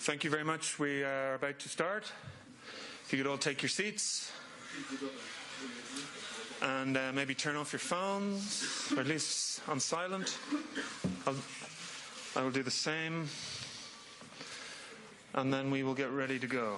Thank you very much. We are about to start. If you could all take your seats and maybe turn off your phones, or at least on silent. I will do the same, and then we will get ready to go.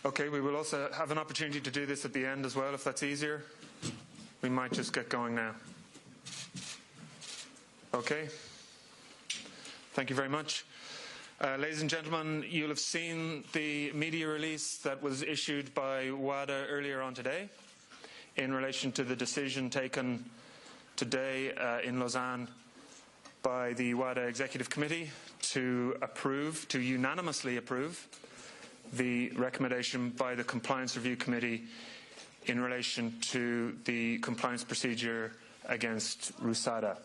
Okay, we will also have an opportunity to do this at the end as well, if that's easier. We might just get going now. Okay. Thank you very much. Ladies and gentlemen, you'll have seen the media release that was issued by WADA earlier on today in relation to the decision taken today in Lausanne by the WADA Executive Committee to unanimously approve the recommendation by the Compliance Review Committee in relation to the compliance procedure against Rusia.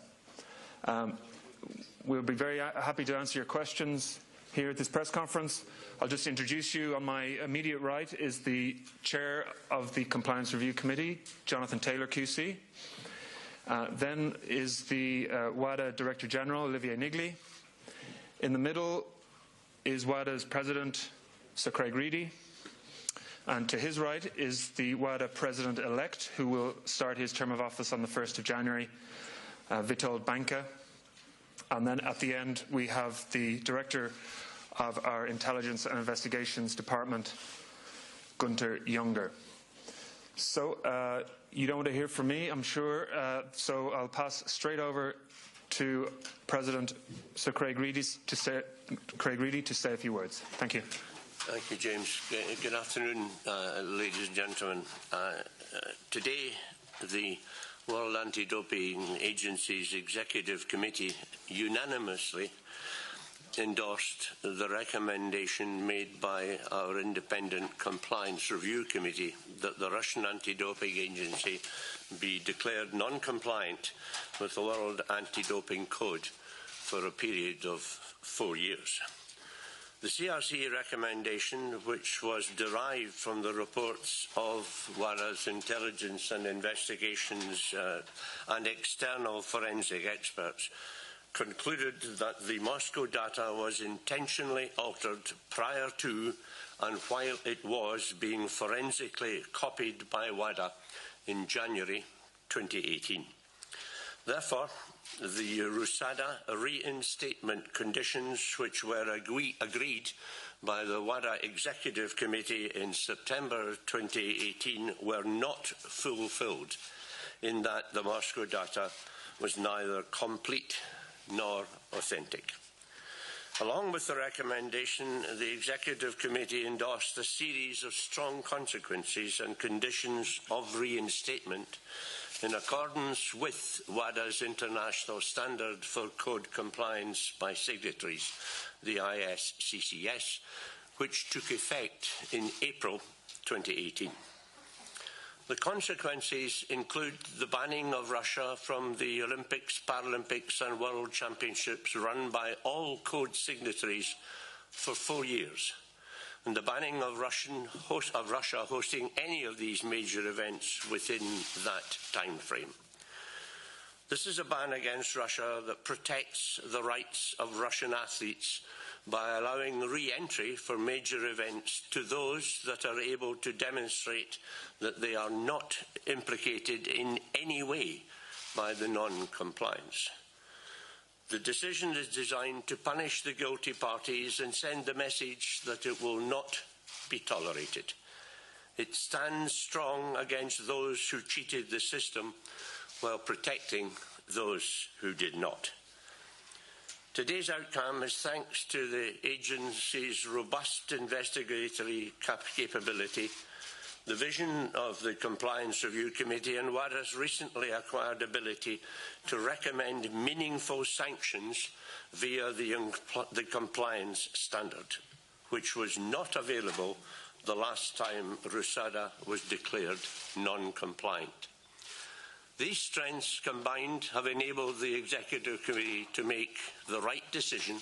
We'll be very happy to answer your questions here at this press conference. I'll just introduce you. On my immediate right is the Chair of the Compliance Review Committee, Jonathan Taylor QC. Then is the WADA Director General, Olivier Nigli. In the middle is WADA's President, Sir Craig Reedy, and to his right is the WADA President-elect, who will start his term of office on the 1st of January, Witold Banka. And then at the end we have the Director of our Intelligence and Investigations Department, Gunther Junger. So you don't want to hear from me, I'm sure, so I'll pass straight over to President Sir Craig Reedy to say a few words. Thank you. Thank you, James. Good afternoon, ladies and gentlemen. Today, the World Anti-Doping Agency's Executive Committee unanimously endorsed the recommendation made by our Independent Compliance Review Committee that the Russian Anti-Doping Agency be declared non-compliant with the World Anti-Doping Code for a period of 4 years. The CRC recommendation, which was derived from the reports of WADA's intelligence and investigations and external forensic experts, concluded that the Moscow data was intentionally altered prior to and while it was being forensically copied by WADA in January 2018. Therefore, the RUSADA reinstatement conditions, which were agreed by the WADA Executive Committee in September 2018, were not fulfilled, in that the Moscow data was neither complete nor authentic. Along with the recommendation, the Executive Committee endorsed a series of strong consequences and conditions of reinstatement in accordance with WADA's International Standard for Code Compliance by Signatories, the ISCCS, which took effect in April 2018. The consequences include the banning of Russia from the Olympics, Paralympics and World Championships run by all code signatories for 4 years, and the banning of Russia hosting any of these major events within that time frame. This is a ban against Russia that protects the rights of Russian athletes by allowing re-entry for major events to those that are able to demonstrate that they are not implicated in any way by the non-compliance. The decision is designed to punish the guilty parties and send the message that it will not be tolerated. It stands strong against those who cheated the system while protecting those who did not. Today's outcome is thanks to the agency's robust investigatory capability, the vision of the Compliance Review Committee, and WADA's recently acquired ability to recommend meaningful sanctions via the compliance standard, which was not available the last time Rusada was declared non-compliant. These strengths combined have enabled the Executive Committee to make the right decision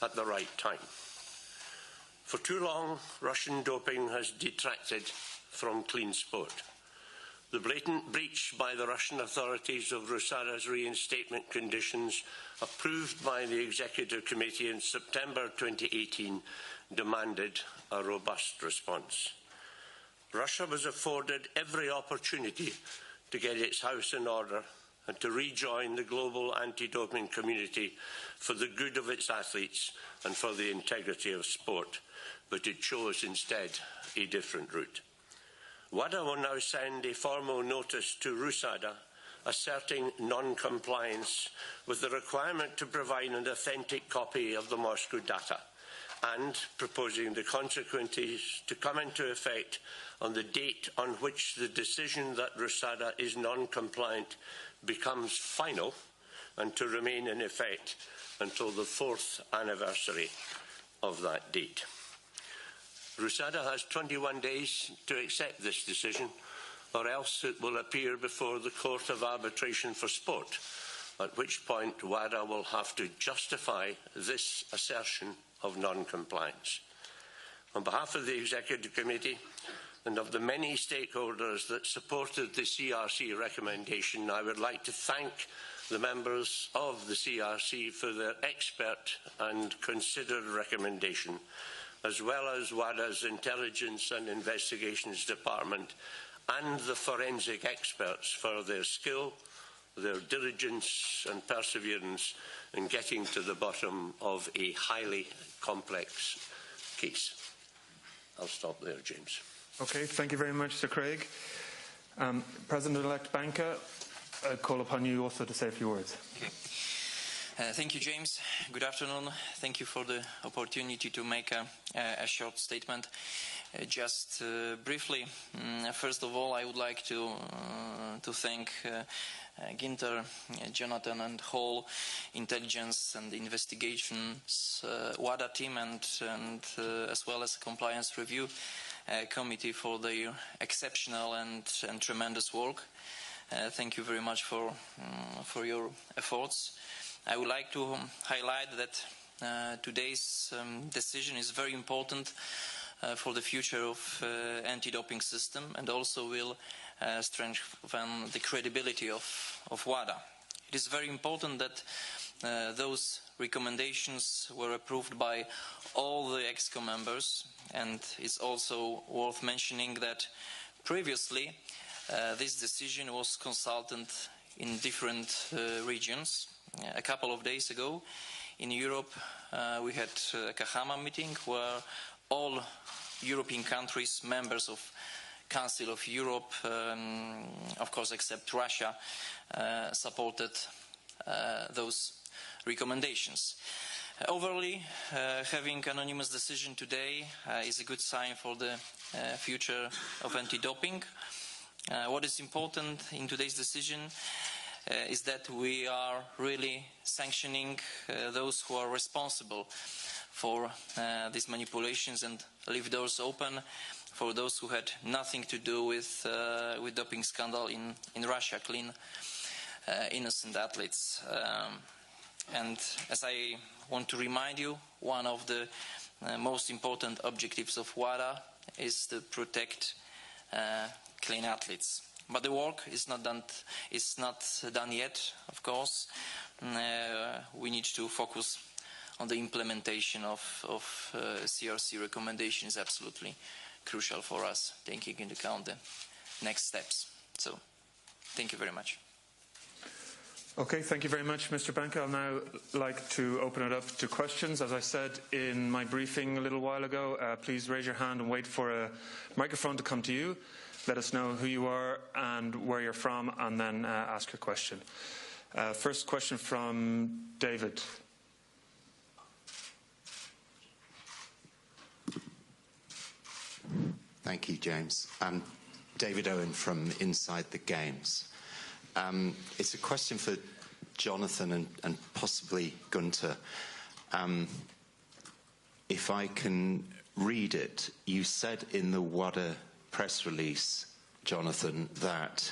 at the right time. For too long, Russian doping has detracted from clean sport. The blatant breach by the Russian authorities of Rusada's reinstatement conditions, approved by the Executive Committee in September 2018, demanded a robust response. Russia was afforded every opportunity to get its house in order and to rejoin the global anti-doping community for the good of its athletes and for the integrity of sport, but it chose instead a different route. WADA will now send a formal notice to Rusada asserting non-compliance with the requirement to provide an authentic copy of the Moscow data and proposing the consequences to come into effect on the date on which the decision that Rusada is non-compliant becomes final and to remain in effect until the 4th anniversary of that date. Rusada has 21 days to accept this decision, or else it will appear before the Court of Arbitration for Sport, at which point WADA will have to justify this assertion of non-compliance. On behalf of the Executive Committee and of the many stakeholders that supported the CRC recommendation, I would like to thank the members of the CRC for their expert and considered recommendation, as well as WADA's Intelligence and Investigations Department and the forensic experts for their skill, their diligence and perseverance in getting to the bottom of a highly complex case. I'll stop there, James. Okay, thank you very much, Sir Craig. President-elect Banca, I call upon you also to say a few words. Okay. Thank you, James. Good afternoon. Thank you for the opportunity to make a short statement. Just briefly, first of all, I would like to thank Ginter, Jonathan and whole Intelligence and Investigations WADA team and as well as Compliance Review Committee for their exceptional and tremendous work. Thank you very much for your efforts. I would like to highlight that today's decision is very important for the future of anti-doping system and also will strengthen the credibility of WADA. It is very important that those recommendations were approved by all the EXCO members, and it's also worth mentioning that previously this decision was consulted in different regions. A couple of days ago in Europe we had a Kahama meeting where all European countries, members of Council of Europe, of course except Russia, supported those recommendations. Overall, having anonymous decision today is a good sign for the future of anti-doping. What is important in today's decision is that we are really sanctioning those who are responsible for these manipulations and leave doors open for those who had nothing to do with doping scandal in Russia, clean, innocent athletes. And as I want to remind you, one of the most important objectives of WADA is to protect clean athletes. But the work is not done yet, of course. We need to focus on the implementation of CRC recommendations, absolutely crucial for us, taking into account the next steps. So, thank you very much. Okay, thank you very much, Mr. Banca. I'll now like to open it up to questions. As I said in my briefing a little while ago, please raise your hand and wait for a microphone to come to you. Let us know who you are and where you're from, and then ask your question. First question from David. Thank you, James. David Owen from Inside the Games. It's a question for Jonathan and possibly Gunter. If I can read it. You said in the WADA press release, Jonathan, that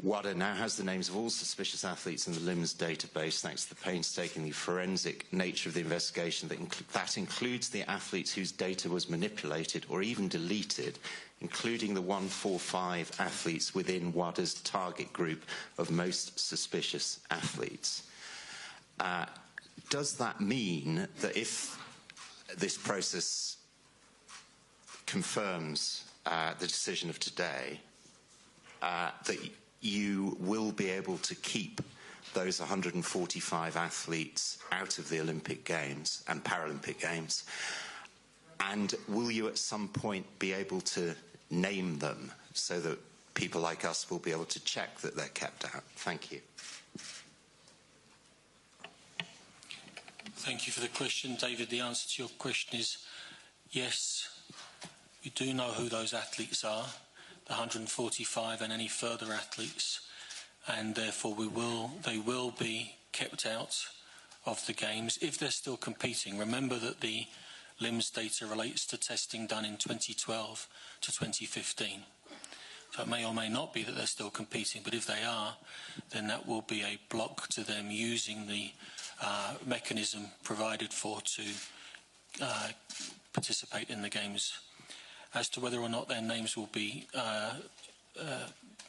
WADA now has the names of all suspicious athletes in the LIMS database thanks to the painstakingly forensic nature of the investigation. That includes the athletes whose data was manipulated or even deleted, including the 145 athletes within WADA's target group of most suspicious athletes. Does that mean that if this process confirms the decision of today, that you will be able to keep those 145 athletes out of the Olympic Games and Paralympic Games? And will you at some point be able to name them so that people like us will be able to check that they're kept out? Thank you. Thank you for the question, David. The answer to your question is yes, we do know who those athletes are, the 145 and any further athletes, and therefore they will be kept out of the Games if they're still competing. Remember that the LIMS data relates to testing done in 2012 to 2015. So it may or may not be that they're still competing, but if they are, then that will be a block to them using the mechanism provided for to participate in the Games. As to whether or not their names will be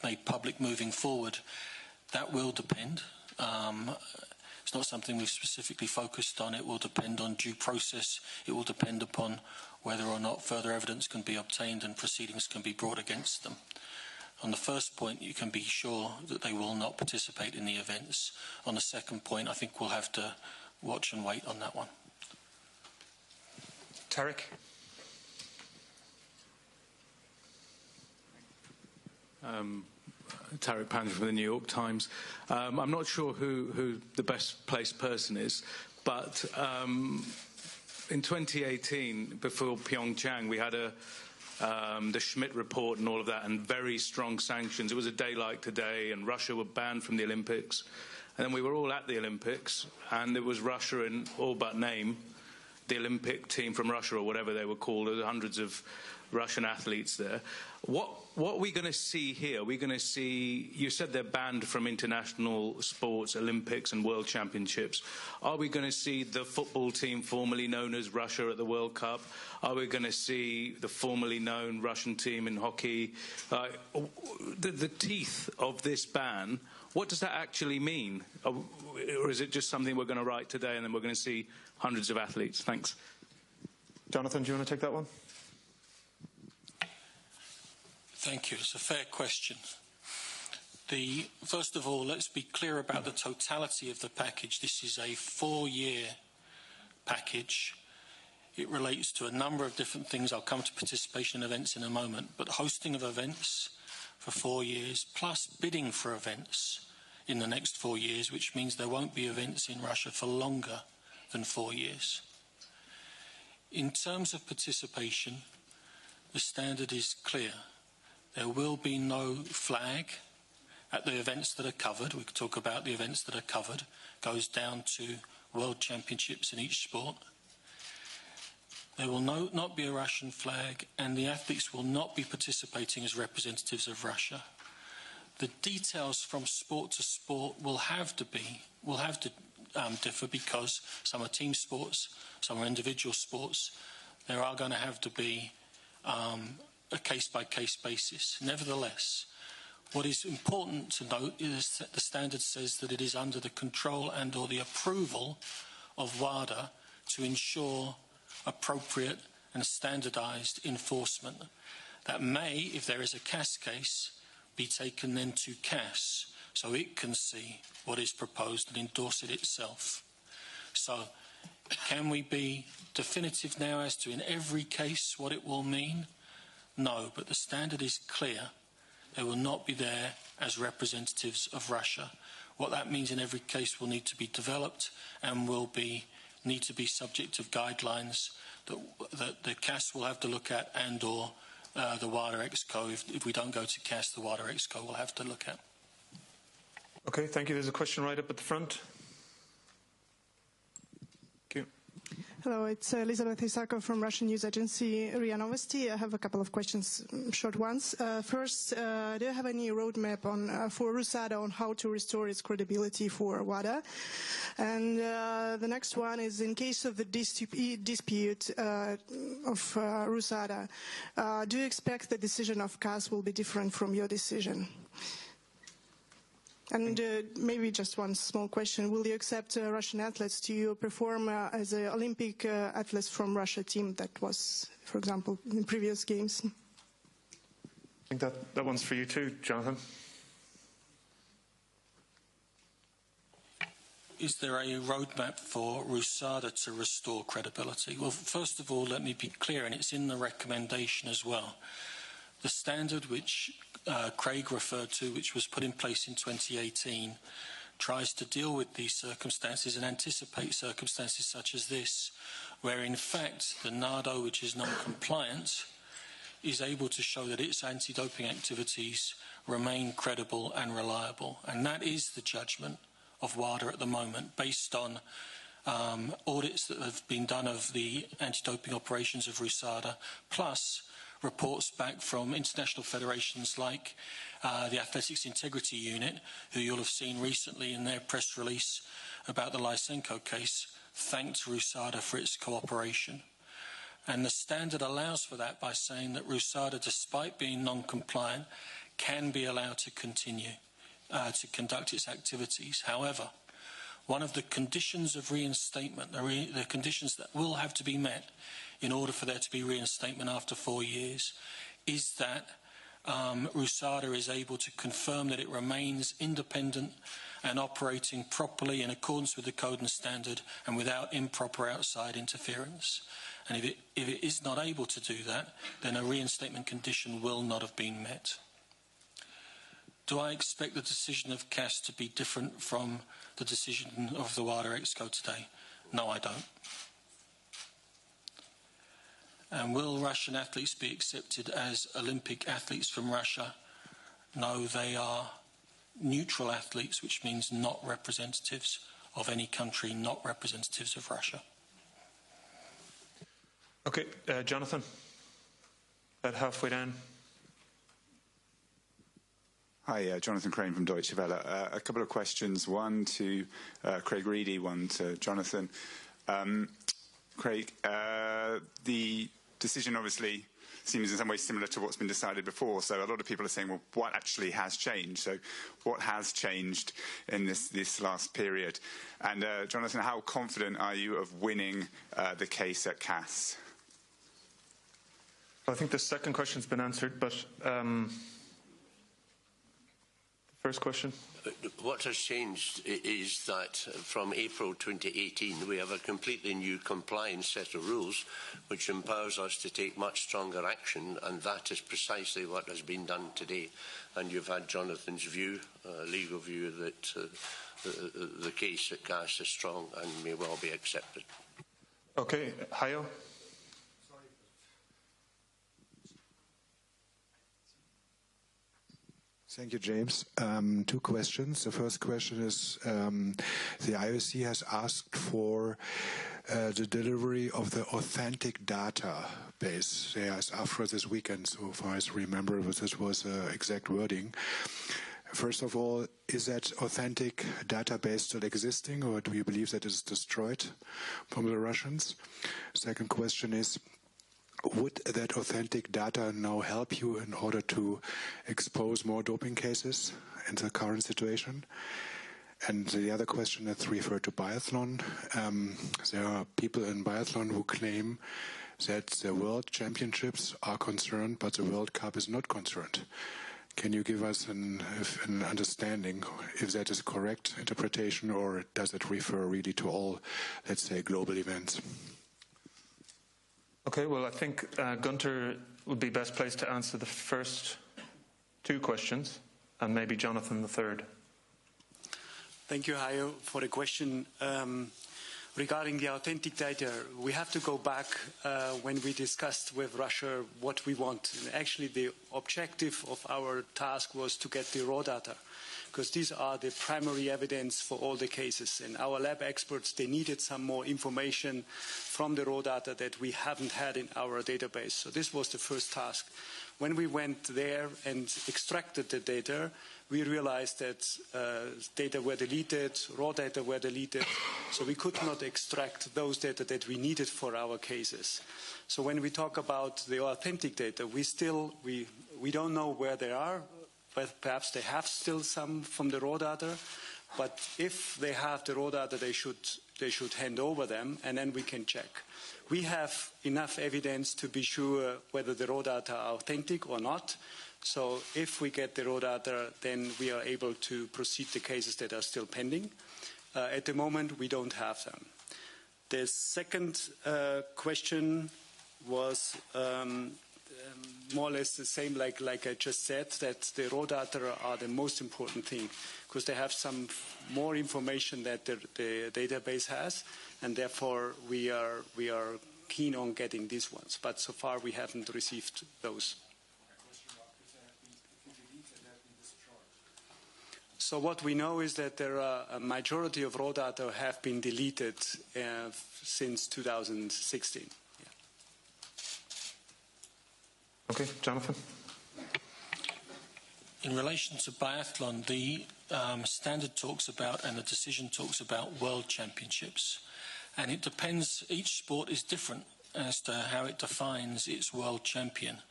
made public moving forward, that will depend. It's not something we've specifically focused on. It will depend on due process. It will depend upon whether or not further evidence can be obtained and proceedings can be brought against them. On the first point, you can be sure that they will not participate in the events. On the second point, I think we'll have to watch and wait on that one. Tarek? Tarek Pandra from the New York Times. I'm not sure who the best placed person is, but in 2018, before Pyeongchang, we had the Schmidt report and all of that, and very strong sanctions. It was a day like today, and Russia were banned from the Olympics. And then we were all at the Olympics, and it was Russia in all but name, the Olympic team from Russia, or whatever they were called. There were hundreds of Russian athletes there. What are we going to see here? We're going to see, you said they're banned from international sports, Olympics and World Championships. Are we going to see the football team formerly known as Russia at the World Cup? Are we going to see the formerly known Russian team in hockey? The teeth of this ban, what does that actually mean? Or is it just something we're going to write today and then we're going to see hundreds of athletes? Thanks. Jonathan, do you want to take that one? Thank you. It's a fair question. First of all, let's be clear about the totality of the package. This is a 4-year package. It relates to a number of different things. I'll come to participation in events in a moment, but hosting of events for 4 years, plus bidding for events in the next 4 years, which means there won't be events in Russia for longer than 4 years. In terms of participation, the standard is clear. There will be no flag at the events that are covered. We could talk about the events that are covered. Goes down to world championships in each sport. There will not be a Russian flag, and the athletes will not be participating as representatives of Russia. The details from sport to sport will have to differ, because some are team sports, some are individual sports. There are going to have to be a case-by-case basis. Nevertheless, what is important to note is that the standard says that it is under the control and or the approval of WADA to ensure appropriate and standardised enforcement. That may, if there is a CAS case, be taken then to CAS, so it can see what is proposed and endorse it itself. So, can we be definitive now as to in every case what it will mean? No, but the standard is clear. They will not be there as representatives of Russia. What that means in every case will need to be developed and will need to be subject of guidelines that the CAS will have to look at, and or the WADA Exco. If we don't go to CAS, the WADA Exco will have to look at. Okay, thank you. There's a question right up at the front. Hello, it's Elizabeth Isakov from Russian news agency RIA Novosti. I have a couple of questions, short ones. First, do you have any roadmap for Rusada on how to restore its credibility for WADA? And the next one is, in case of the dispute of Rusada, do you expect the decision of CAS will be different from your decision? And maybe just one small question. Will you accept Russian athletes to perform as an Olympic athletes from Russia team that was, for example, in previous games? I think that one's for you too, Jonathan. Is there a roadmap for Rusada to restore credibility? Well, first of all, let me be clear, and it's in the recommendation as well. The standard which Craig referred to, which was put in place in 2018, tries to deal with these circumstances and anticipate circumstances such as this, where in fact the NADO, which is non-compliant, is able to show that its anti-doping activities remain credible and reliable. And that is the judgment of WADA at the moment, based on audits that have been done of the anti-doping operations of Rusada, plus reports back from international federations like the Athletics Integrity Unit, who you'll have seen recently in their press release about the Lysenko case, thanked Rusada for its cooperation. And the standard allows for that by saying that Rusada, despite being non-compliant, can be allowed to continue to conduct its activities. However, one of the conditions of reinstatement, the conditions that will have to be met in order for there to be reinstatement after 4 years, is that Rusada is able to confirm that it remains independent and operating properly in accordance with the code and standard and without improper outside interference. And if it is not able to do that, then a reinstatement condition will not have been met. Do I expect the decision of CAS to be different from the decision of the WADA Exco today? No, I don't. And will Russian athletes be accepted as Olympic athletes from Russia? No, they are neutral athletes, which means not representatives of any country, not representatives of Russia. Okay, Jonathan, about halfway down. Hi, Jonathan Crane from Deutsche Welle. A couple of questions, one to Craig Reedy, one to Jonathan. Craig, the decision obviously seems in some ways similar to what's been decided before, so a lot of people are saying, well, what actually has changed? So what has changed in this last period? And Jonathan, how confident are you of winning the case at CAS? Well, I think the second question's been answered, but the first question? What has changed is that from April 2018 we have a completely new compliance set of rules which empowers us to take much stronger action, and that is precisely what has been done today. And you've had Jonathan's view, legal view, that the case at CAS is strong and may well be accepted. Okay, Hayo? Thank you, James. Two questions. The first question is, the IOC has asked for the delivery of the authentic database. They asked after this weekend, so far as I remember, this was exact wording. First of all, is that authentic database still existing, or do you believe that it is destroyed from the Russians? Second question is, would that authentic data now help you in order to expose more doping cases in the current situation? And the other question that's referred to biathlon. There are people in biathlon who claim that the World Championships are concerned, but the World Cup is not concerned. Can you give us an understanding if that is correct interpretation, or does it refer really to all, let's say, global events? Okay, well, I think Gunter would be best placed to answer the first two questions, and maybe Jonathan the third. Thank you, Hayo, for the question. Regarding the authentic data, we have to go back when we discussed with Russia what we want. And actually, the objective of our task was to get the raw data, because these are the primary evidence for all the cases. And our lab experts, they needed some more information from the raw data that we haven't had in our database. So this was the first task. When we went there and extracted the data, we realized that data were deleted, raw data were deleted, so we could not extract those data that we needed for our cases. So when we talk about the authentic data, we don't know where they are, but perhaps they have still some from the raw data, but if they have the raw data, they should hand over them, and then we can check. We have enough evidence to be sure whether the raw data are authentic or not. So if we get the raw data, then we are able to proceed the cases that are still pending. At the moment, we don't have them. The second question was more or less the same like I just said, that the raw data are the most important thing, because they have some more information that the database has, and therefore we are keen on getting these ones. But so far we haven't received those. So what we know is that there are a majority of raw data have been deleted since 2016. Yeah. Okay, Jonathan. In relation to biathlon, the standard talks about and the decision talks about world championships. And it depends, each sport is different as to how it defines its world champion.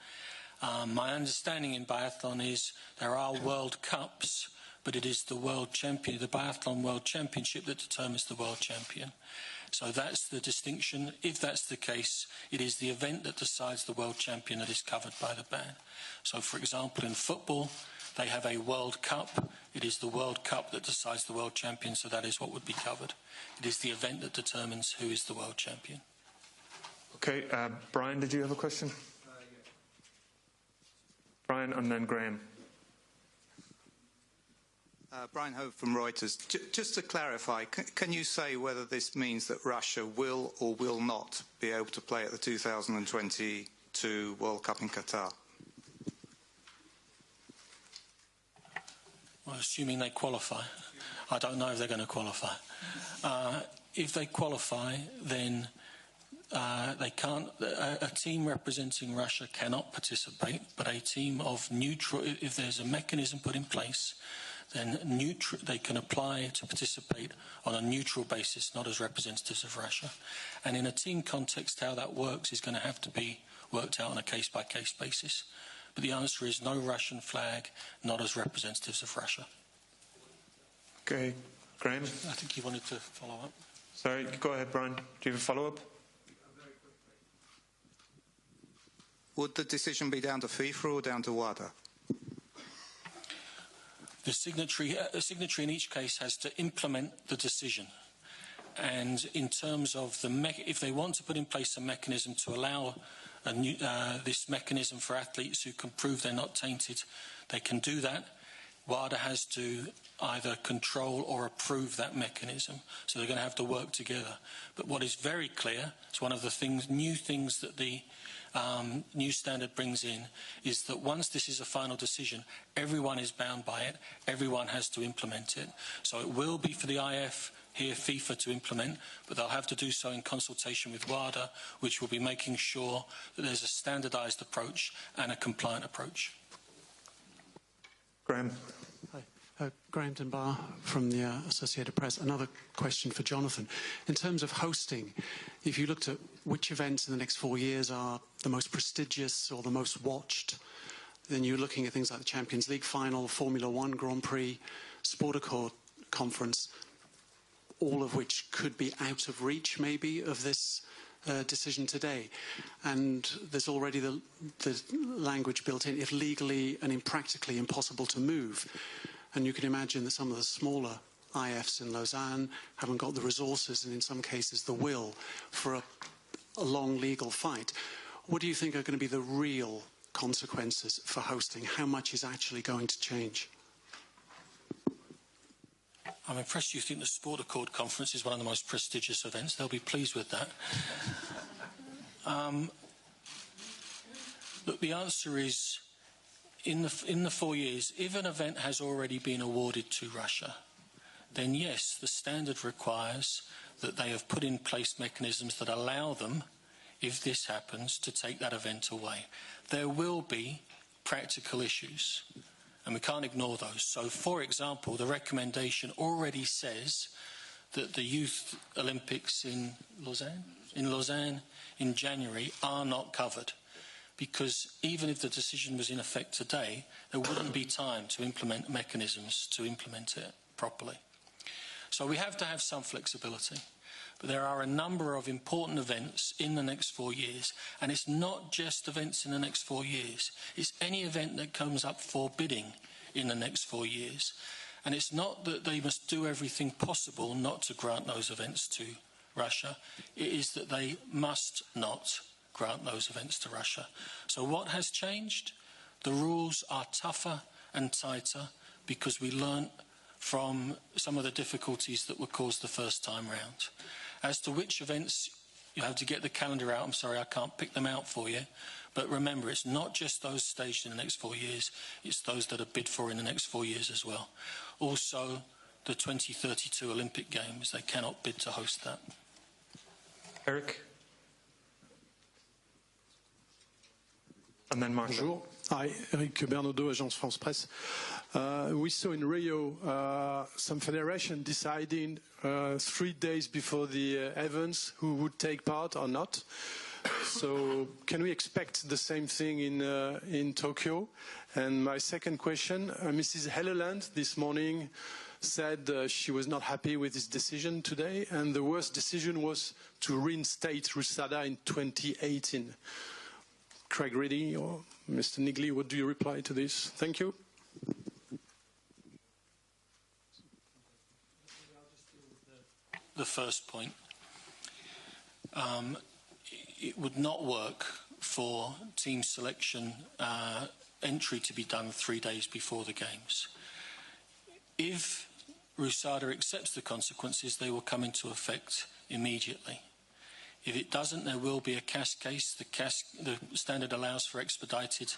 My understanding in biathlon is there are World Cups, but it is the world champion, the biathlon world championship, that determines the world champion. So that's the distinction. If that's the case, it is the event that decides the world champion that is covered by the ban. So, for example, in football, they have a World Cup. It is the World Cup that decides the world champion, so that is what would be covered. It is the event that determines who is the world champion. Okay, Brian, did you have a question? Yeah. Brian and then Graham. Brian Hope from Reuters. Just to clarify, can you say whether this means that Russia will or will not be able to play at the 2022 World Cup in Qatar? Well, assuming they qualify. I don't know if they're going to qualify. If they qualify, then they can't. A team representing Russia cannot participate, but a team of neutral, if there's a mechanism put in place, then they can apply to participate on a neutral basis, not as representatives of Russia. And in a team context, how that works is going to have to be worked out on a case-by-case basis. But the answer is no Russian flag, not as representatives of Russia. Okay, Graham? I think you wanted to follow up. Sorry, go ahead, Brian. Do you have a follow-up? Would the decision be down to FIFA or down to WADA? The signatory in each case has to implement the decision. And in terms of if they want to put in place a mechanism to allow this mechanism for athletes who can prove they're not tainted, they can do that. WADA has to either control or approve that mechanism. So they're going to have to work together. But what is very clear, it's one of the new things that the new standard brings in, is that once this is a final decision, everyone is bound by it, everyone has to implement it. So it will be for the IF, here FIFA, to implement, but they'll have to do so in consultation with WADA, which will be making sure that there's a standardised approach and a compliant approach. Graham. Hi. Graham Dunbar from the Associated Press. Another question for Jonathan. In terms of hosting, if you looked at which events in the next 4 years are the most prestigious or the most watched, then you're looking at things like the Champions League final, Formula One Grand Prix, Sportacord Conference, all of which could be out of reach, maybe, of this decision today. And there's already the language built in, if legally and impractically impossible to move. And you can imagine that some of the smaller IFs in Lausanne haven't got the resources and in some cases the will for a long legal fight. What do you think are going to be the real consequences for hosting? How much is actually going to change? I'm impressed you think the Sport Accord Conference is one of the most prestigious events. They'll be pleased with that. Look, the answer is, in the 4 years, if an event has already been awarded to Russia, then yes, the standard requires that they have put in place mechanisms that allow them, if this happens, to take that event away. There will be practical issues, and we can't ignore those. So, for example, the recommendation already says that the Youth Olympics in Lausanne in January are not covered, because even if the decision was in effect today, there wouldn't be time to implement mechanisms to implement it properly. So we have to have some flexibility. But there are a number of important events in the next 4 years, and it's not just events in the next 4 years. It's any event that comes up for bidding in the next 4 years. And it's not that they must do everything possible not to grant those events to Russia. It is that they must not grant those events to Russia. So what has changed? The rules are tougher and tighter because we learnt from some of the difficulties that were caused the first time round. As to which events, you have to get the calendar out. I'm sorry, I can't pick them out for you. But remember, it's not just those staged in the next 4 years, it's those that are bid for in the next 4 years as well. Also, the 2032 Olympic Games, they cannot bid to host that. Eric? And then Martha. Bonjour. Hi, Eric Bernaudot, Agence France Presse. We saw in Rio some federation deciding 3 days before the events who would take part or not. So can we expect the same thing in Tokyo? And my second question, Mrs. Helleland this morning said she was not happy with this decision today, and the worst decision was to reinstate RUSADA in 2018. Craig Reedy or Mr. Nigley, what do you reply to this? Thank you. The first point. It would not work for team selection entry to be done 3 days before the Games. If RUSADA accepts the consequences, they will come into effect immediately. If it doesn't, there will be a CAS case. The standard allows for expedited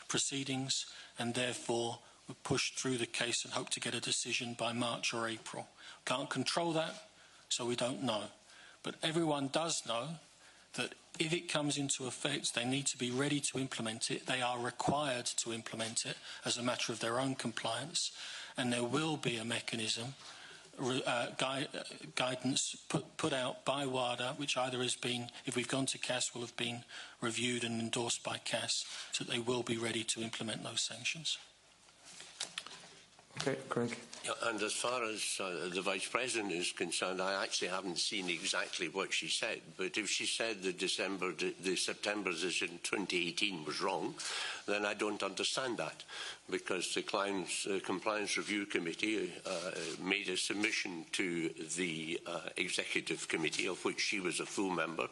proceedings, and therefore we push through the case and hope to get a decision by March or April. Can't control that, so we don't know. But everyone does know that if it comes into effect, they need to be ready to implement it. They are required to implement it as a matter of their own compliance, and there will be a mechanism, guidance put out by WADA, which either has been, if we've gone to CAS, will have been reviewed and endorsed by CAS, so that they will be ready to implement those sanctions. Okay, Greg. Yeah, and as far as the Vice President is concerned, I actually haven't seen exactly what she said, but if she said the September decision 2018 was wrong, then I don't understand that, because the Compliance Review Committee made a submission to the Executive Committee, of which she was a full member,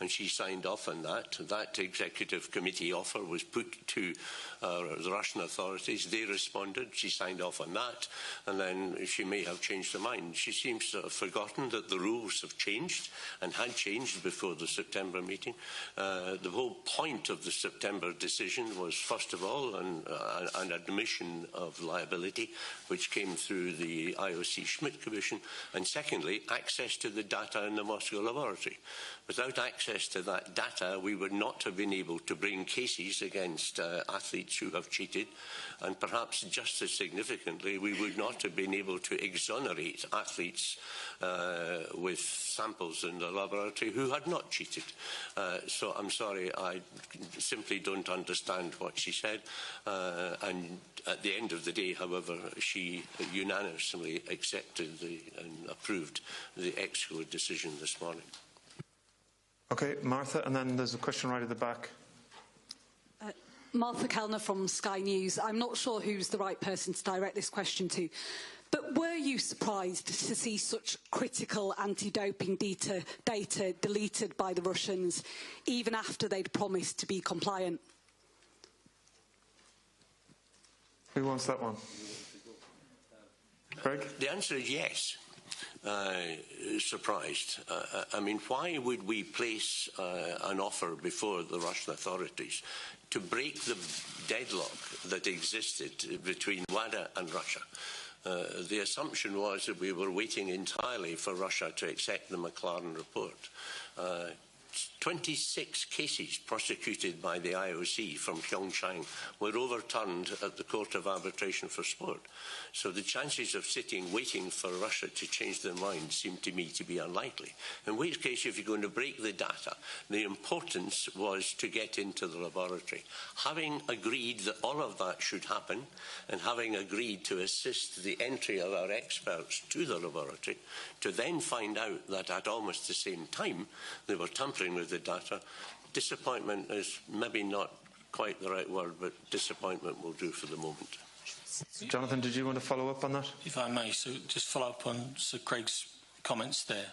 and she signed off on that. That Executive Committee offer was put to the Russian authorities. They responded. She signed off on that, and then she may have changed her mind. She seems to have forgotten that the rules have changed and had changed before the September meeting. The whole point of the September decision was, first of all, an admission of liability, which came through the IOC Schmidt Commission, and secondly, access to the data in the Moscow laboratory. Without access to that data, we would not have been able to bring cases against athletes who have cheated, and perhaps just as significantly, we would not have been able to exonerate athletes with samples in the laboratory who had not cheated. So I'm sorry, I simply don't understand what she said. And at the end of the day, however, she unanimously accepted and approved the exclude decision this morning. Okay, Martha, and then there's a question right at the back. Martha Kellner from Sky News. I'm not sure who's the right person to direct this question to, but were you surprised to see such critical anti-doping data deleted by the Russians, even after they'd promised to be compliant? Who wants that one? Craig? The answer is yes. Surprised. I mean, why would we place an offer before the Russian authorities to break the deadlock that existed between WADA and Russia? The assumption was that we were waiting entirely for Russia to accept the McLaren report. 26 cases prosecuted by the IOC from Pyeongchang were overturned at the Court of Arbitration for Sport. So the chances of sitting waiting for Russia to change their mind seem to me to be unlikely. In which case, if you're going to break the data, the importance was to get into the laboratory. Having agreed that all of that should happen, and having agreed to assist the entry of our experts to the laboratory, to then find out that at almost the same time they were tampering with the data, disappointment is maybe not quite the right word, but disappointment will do for the moment. Jonathan, did you want to follow up on that? If I may, so just follow up on Sir Craig's comments there.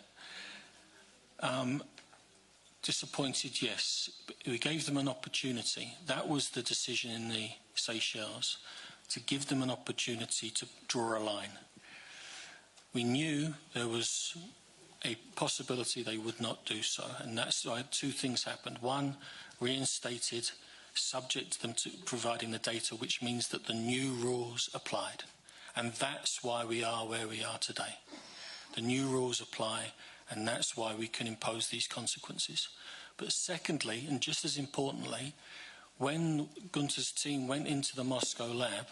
Disappointed, yes. We gave them an opportunity. That was the decision in the Seychelles, to give them an opportunity to draw a line. We knew there was a possibility they would not do so, and that's why two things happened. One, reinstated, subject to them to providing the data, which means that the new rules applied. And that's why we are where we are today. The new rules apply, and that's why we can impose these consequences. But secondly, and just as importantly, when Gunter's team went into the Moscow lab,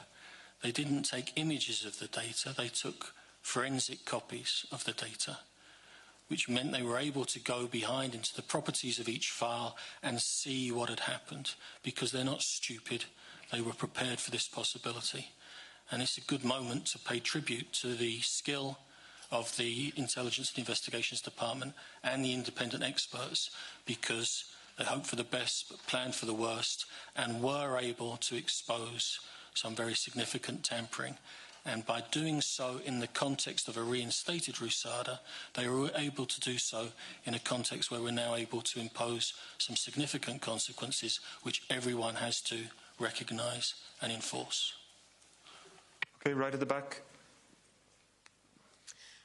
they didn't take images of the data, they took forensic copies of the data, which meant they were able to go behind into the properties of each file and see what had happened, because they're not stupid, they were prepared for this possibility. And it's a good moment to pay tribute to the skill of the Intelligence and Investigations Department and the independent experts, because they hoped for the best but planned for the worst and were able to expose some very significant tampering. And by doing so in the context of a reinstated RUSADA, they were able to do so in a context where we're now able to impose some significant consequences which everyone has to recognise and enforce. Okay, right at the back.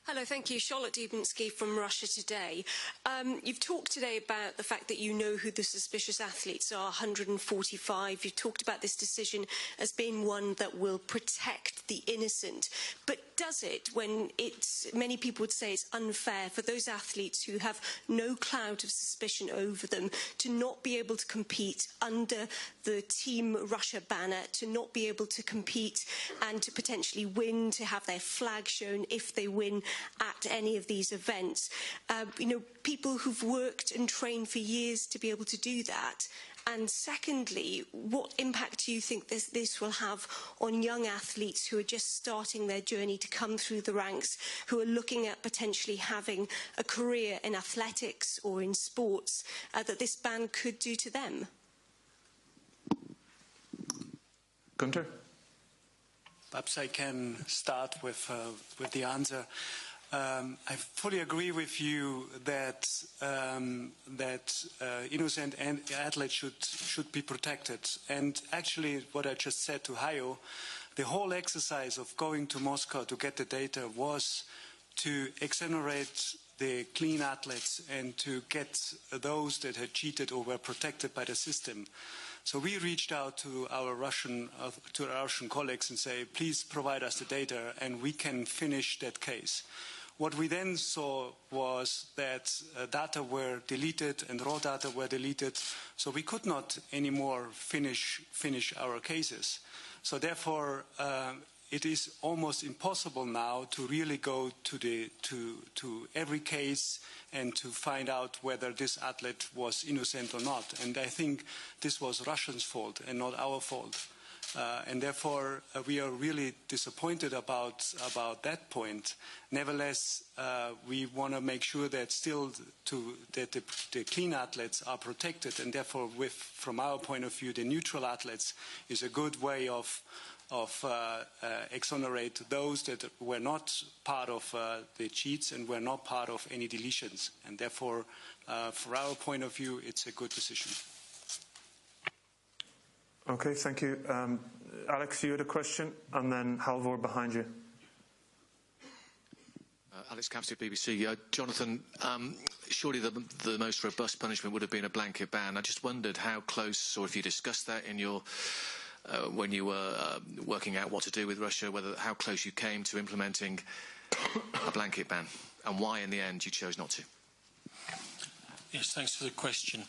Hello, thank you. Charlotte Dubinsky from Russia Today. You've talked today about the fact that you know who the suspicious athletes are, 145. You've talked about this decision as being one that will protect the innocent. But does it, when many people would say it's unfair for those athletes who have no cloud of suspicion over them to not be able to compete under the Team Russia banner, to not be able to compete and to potentially win, to have their flag shown if they win at any of these events? People who've worked and trained for years to be able to do that. And secondly, what impact do you think this will have on young athletes who are just starting their journey to come through the ranks, who are looking at potentially having a career in athletics or in sports, that this ban could do to them? Gunter? Perhaps I can start with the answer. I fully agree with you that innocent athletes should be protected. And actually, what I just said to Hayo, the whole exercise of going to Moscow to get the data was to exonerate the clean athletes and to get those that had cheated or were protected by the system. So we reached out to our Russian colleagues and say, please provide us the data and we can finish that case. What we then saw was that data were deleted and raw data were deleted, so we could not anymore finish our cases. So therefore, it is almost impossible now to really go to every case and to find out whether this athlete was innocent or not. And I think this was Russians' fault and not our fault. And therefore, we are really disappointed about that point. Nevertheless, we want to make sure that that the clean athletes are protected, and therefore, from our point of view, the neutral athletes is a good way of exonerate those that were not part of the cheats and were not part of any deletions. And therefore, from our point of view, it's a good decision. Okay, thank you. Alex, you had a question, and then Halvor behind you. Alex Campsey, BBC. Jonathan, surely the most robust punishment would have been a blanket ban. I just wondered how close, or if you discussed that in your when you were working out what to do with Russia, how close you came to implementing a blanket ban, and why in the end you chose not to. Yes, thanks for the question.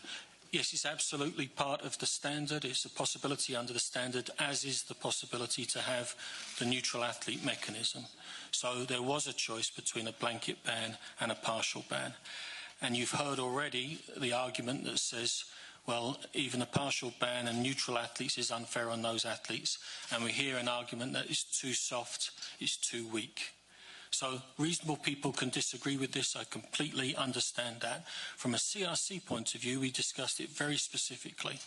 Yes, it's absolutely part of the standard. It's a possibility under the standard, as is the possibility to have the neutral athlete mechanism. So there was a choice between a blanket ban and a partial ban. And you've heard already the argument that says, well, even a partial ban and neutral athletes is unfair on those athletes. And we hear an argument that is too soft, is too weak. So reasonable people can disagree with this. I completely understand that. From a CRC point of view, we discussed it very specifically.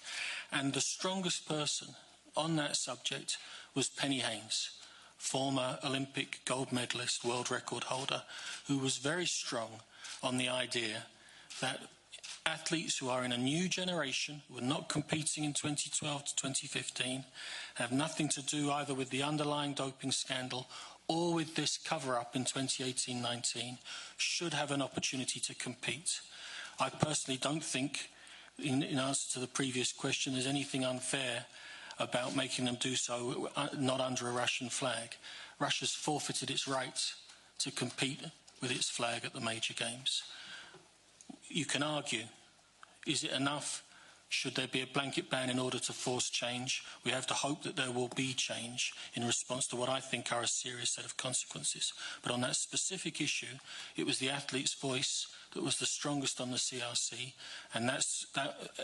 And the strongest person on that subject was Penny Haynes, former Olympic gold medalist, world record holder, who was very strong on the idea that athletes who are in a new generation, who are not competing in 2012 to 2015, have nothing to do either with the underlying doping scandal or with this cover-up in 2018-19, should have an opportunity to compete. I personally don't think, in answer to the previous question, there's anything unfair about making them do so not under a Russian flag. Russia's forfeited its right to compete with its flag at the major games. You can argue, is it enough? Should there be a blanket ban in order to force change? We have to hope that there will be change in response to what I think are a serious set of consequences. But on that specific issue, it was the athlete's voice that was the strongest on the CRC, and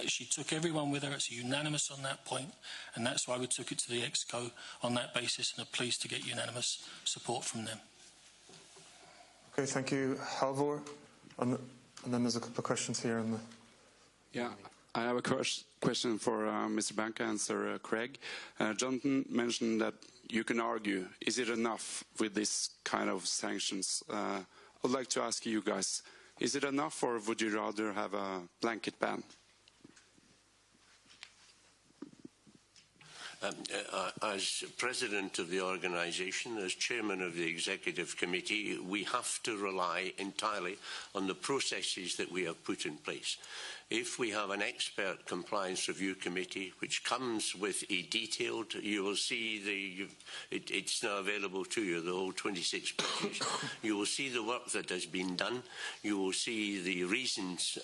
she took everyone with her. It's unanimous on that point, and that's why we took it to the EXCO on that basis, and are pleased to get unanimous support from them. Okay, thank you, Halvor. And then there's a couple of questions here. Yeah. I have a question for Mr. Banca and Sir Craig. Jonathan mentioned that you can argue, is it enough with this kind of sanctions? I'd like to ask you guys, is it enough, or would you rather have a blanket ban? As president of the organisation, as chairman of the executive committee, we have to rely entirely on the processes that we have put in place. If we have an expert compliance review committee which comes with a detailed, you will see it's now available to you, the whole 26 pages. You will see the work that has been done. You will see the reasons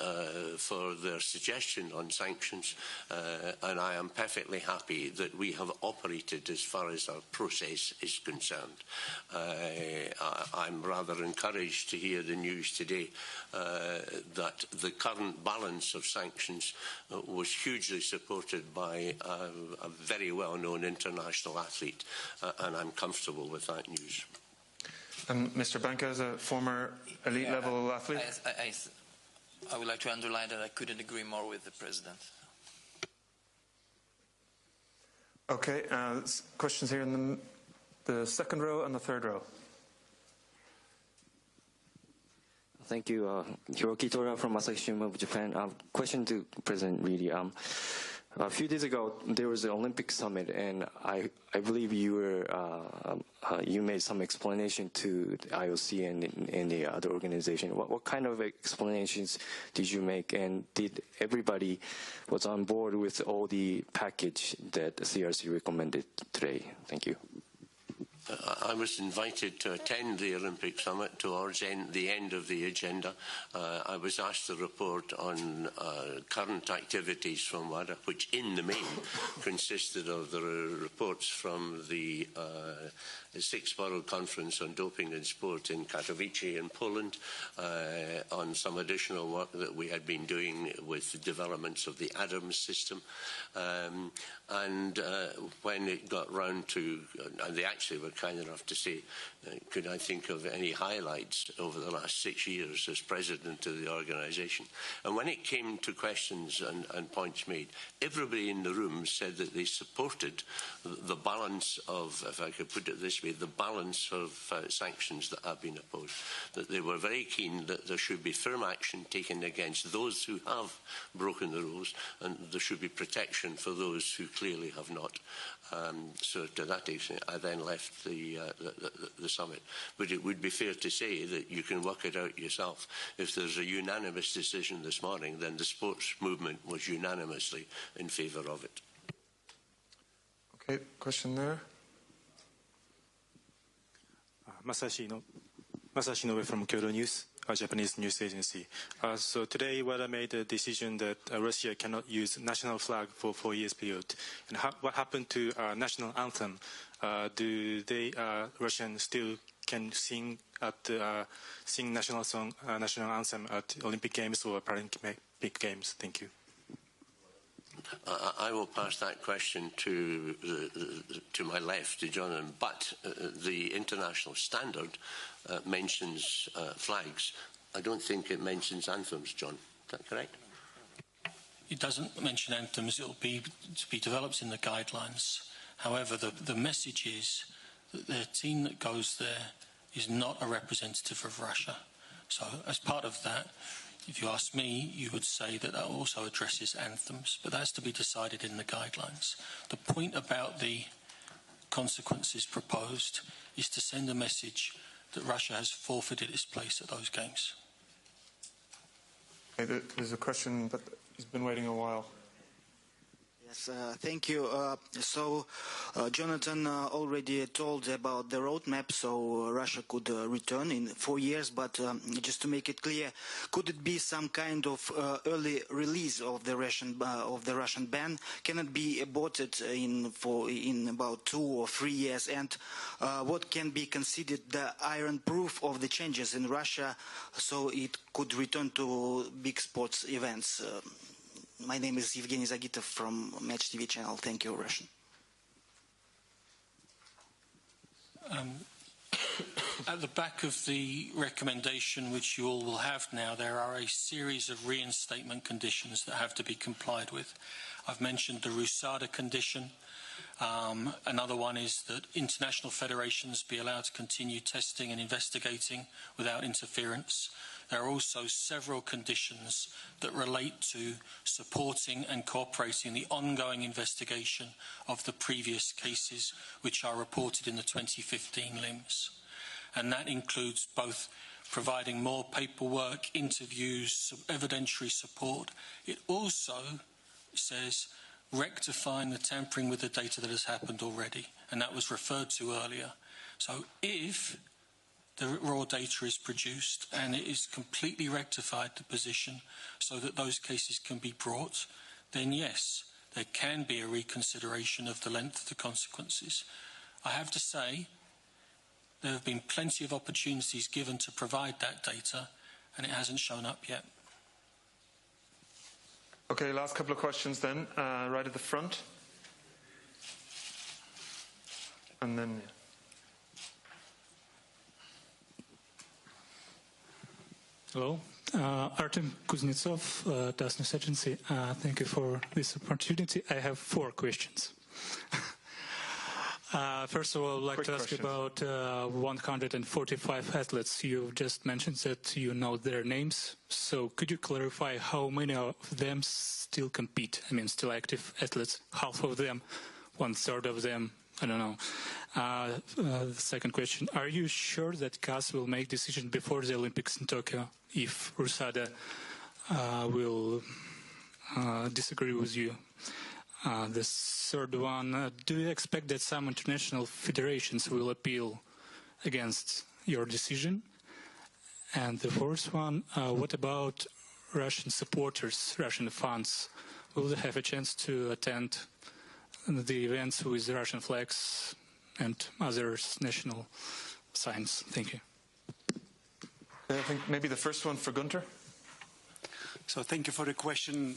for their suggestion on sanctions, and I am perfectly happy that we have operated as far as our process is concerned. I'm rather encouraged to hear the news today that the current balance of sanctions was hugely supported by a very well-known international athlete, and I'm comfortable with that news. And Mr. Banca, as a former elite-level athlete? I would like to underline that I couldn't agree more with the President. Okay, questions here in the second row and the third row. Thank you. Hiroki Tora from Asahi Shimbun of Japan. Question to President Reedy. A few days ago, there was an Olympic summit, and I believe you made some explanation to the IOC and the other organization. What kind of explanations did you make, and did everybody was on board with all the package that the CRC recommended today? Thank you. I was invited to attend the Olympic Summit towards the end of the agenda. I was asked to report on current activities from WADA, which in the main consisted of the reports from the Sixth World Conference on Doping in Sport in Katowice in Poland, on some additional work that we had been doing with the developments of the ADAMS system. And when it got round to, and they actually were kind enough to say, could I think of any highlights over the last 6 years as president of the organisation? And when it came to questions and points made, everybody in the room said that they supported the balance of, if I could put it this way, the balance of sanctions that have been opposed. That they were very keen that there should be firm action taken against those who have broken the rules, and there should be protection for those who clearly have not. So to that extent, I then left the the summit. But it would be fair to say that you can work it out yourself. If there's a unanimous decision this morning, then the sports movement was unanimously in favour of it. Okay, question there. Masashi Noe from Kyoto News, a Japanese news agency. So today, WADA made a decision that Russia cannot use national flag for 4 years period. And what happened to national anthem? Do they Russians still can sing sing national song, national anthem at Olympic Games or Paralympic Games? Thank you. I will pass that question to my left, to Jonathan, but the international standard mentions flags. I don't think it mentions anthems, John. Is that correct? It doesn't mention anthems. It will be to be developed in the guidelines. However, the message is that the team that goes there is not a representative of Russia. So as part of that, if you ask me, you would say that that also addresses anthems, but that's to be decided in the guidelines. The point about the consequences proposed is to send a message that Russia has forfeited its place at those games. Okay, there's a question, but he's been waiting a while. Yes, thank you. Jonathan already told about the roadmap, so Russia could return in 4 years. But just to make it clear, could it be some kind of early release of the Russian ban? Can it be aborted in about 2 or 3 years? And what can be considered the iron proof of the changes in Russia, so it could return to big sports events? My name is Evgeny Zagitov from Match TV channel. Thank you, Russian. At the back of the recommendation, which you all will have now, there are a series of reinstatement conditions that have to be complied with. I've mentioned the RUSADA condition. Another one is that international federations be allowed to continue testing and investigating without interference. There are also several conditions that relate to supporting and cooperating in the ongoing investigation of the previous cases which are reported in the 2015 LIMS. And that includes both providing more paperwork, interviews, evidentiary support. It also says rectifying the tampering with the data that has happened already, and that was referred to earlier. So if the raw data is produced and it is completely rectified the position so that those cases can be brought, then yes, there can be a reconsideration of the length of the consequences. I have to say, there have been plenty of opportunities given to provide that data, and it hasn't shown up yet. Okay, last couple of questions then, right at the front. And then... Hello, Artem Kuznetsov, TASS News Agency. Thank you for this opportunity. I have 4 questions. First of all, I would like to ask you about 145 athletes. You just mentioned that you know their names. So could you clarify how many of them still compete? I mean, still active athletes? Half of them? 1/3 of them? I don't know. The second question, are you sure that CAS will make decision before the Olympics in Tokyo if RUSADA will disagree with you? The third one, do you expect that some international federations will appeal against your decision? And the fourth one, what about Russian supporters, Russian fans? Will they have a chance to attend the events with the Russian flags and other national signs? Thank you. I think maybe the first one for Gunter. So thank you for the question.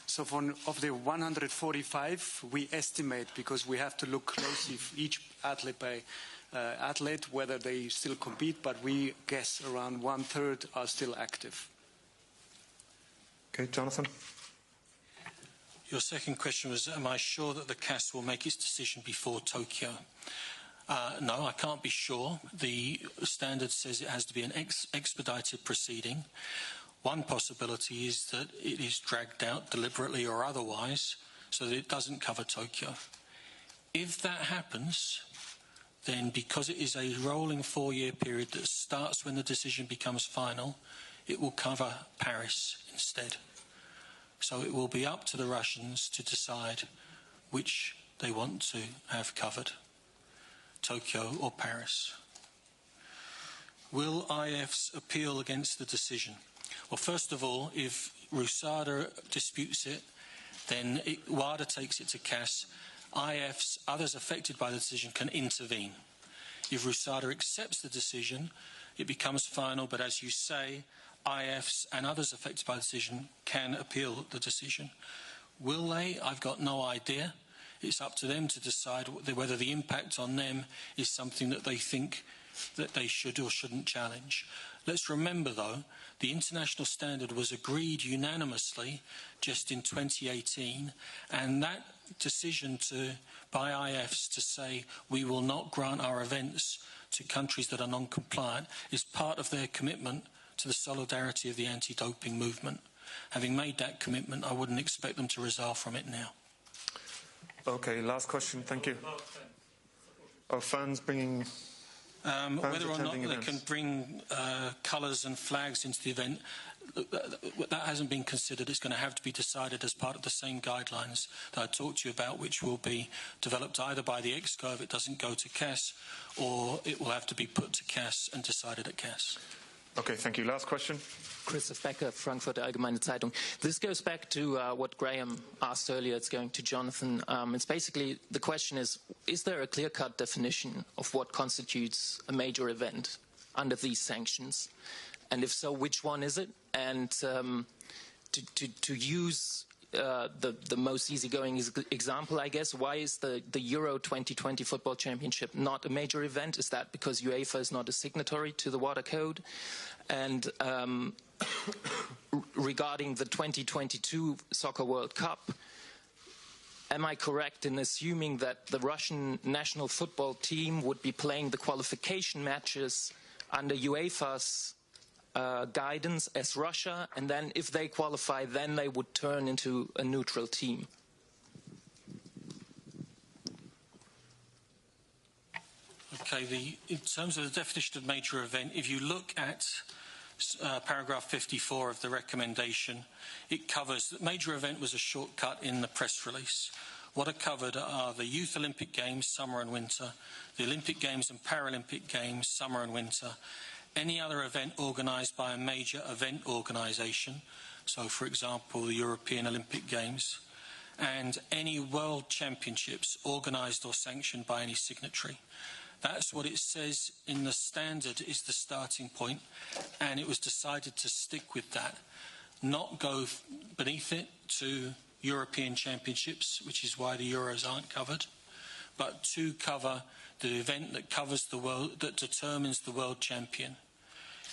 So of the 145, we estimate, because we have to look closely each athlete by athlete, whether they still compete, but we guess around 1/3 are still active. Okay, Jonathan. Your second question was, am I sure that the CAS will make its decision before Tokyo? No, I can't be sure. The standard says it has to be an expedited proceeding. One possibility is that it is dragged out deliberately or otherwise so that it doesn't cover Tokyo. If that happens, then because it is a rolling 4-year period that starts when the decision becomes final, it will cover Paris instead. So it will be up to the Russians to decide which they want to have covered, Tokyo or Paris. Will IFs appeal against the decision? Well, first of all, if Rusada disputes it, then WADA takes it to CAS. IFs, others affected by the decision, can intervene. If Rusada accepts the decision, it becomes final, but as you say, IFs and others affected by the decision can appeal the decision. Will they? I've got no idea. It's up to them to decide whether the impact on them is something that they think that they should or shouldn't challenge. Let's remember, though, the international standard was agreed unanimously just in 2018, and that decision by IFs to say we will not grant our events to countries that are non-compliant is part of their commitment to the solidarity of the anti-doping movement. Having made that commitment, I wouldn't expect them to resolve from it now. Okay, last question. Thank you. Are fans bringing... whether or not they can bring colours and flags into the event, that hasn't been considered. It's going to have to be decided as part of the same guidelines that I talked to you about, which will be developed either by the EXCO if it doesn't go to CAS, or it will have to be put to CAS and decided at CAS. Okay, thank you. Last question. Christoph Becker, Frankfurter Allgemeine Zeitung. This goes back to what Graham asked earlier. It's going to Jonathan. It's basically, the question is there a clear-cut definition of what constitutes a major event under these sanctions? And if so, which one is it? And to use the most easygoing example, I guess, why is the Euro 2020 Football Championship not a major event? Is that because UEFA is not a signatory to the WADA Code? And regarding the 2022 Soccer World Cup, am I correct in assuming that the Russian national football team would be playing the qualification matches under UEFA's guidance as Russia, and then if they qualify, then they would turn into a neutral team? Okay, in terms of the definition of major event, if you look at paragraph 54 of the recommendation, it covers that major event was a shortcut in the press release. What are covered are the Youth Olympic Games, summer and winter, the Olympic Games and Paralympic Games, summer and winter, any other event organised by a major event organisation, so for example the European Olympic Games, and any World Championships organised or sanctioned by any signatory. That's what it says in the standard is the starting point, and it was decided to stick with that, not go beneath it to European Championships, which is why the Euros aren't covered, but to cover the event that covers the world, that determines the world champion.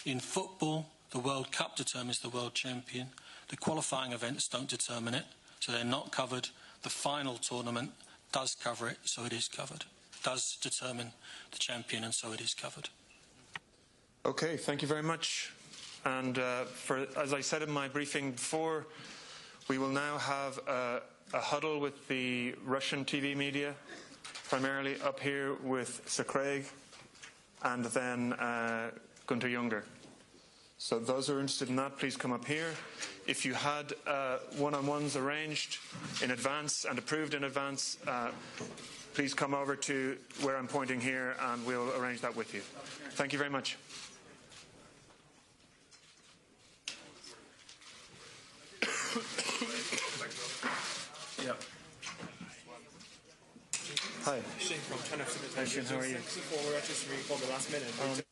In football, the World Cup determines the world champion. The qualifying events don't determine it, so they're not covered. The final tournament does cover it, so it is covered. Does determine the champion, and so it is covered. Okay, thank you very much. And as I said in my briefing before, we will now have a huddle with the Russian TV media, primarily up here with Sir Craig and then Gunther Junger. So those who are interested in that, please come up here. If you had one-on-ones arranged in advance and approved in advance, please come over to where I'm pointing here and we'll arrange that with you. Thank you very much. Yeah. Hi. Shane from China. Hi, Shane, how are you? Thanks for registering for the last minute.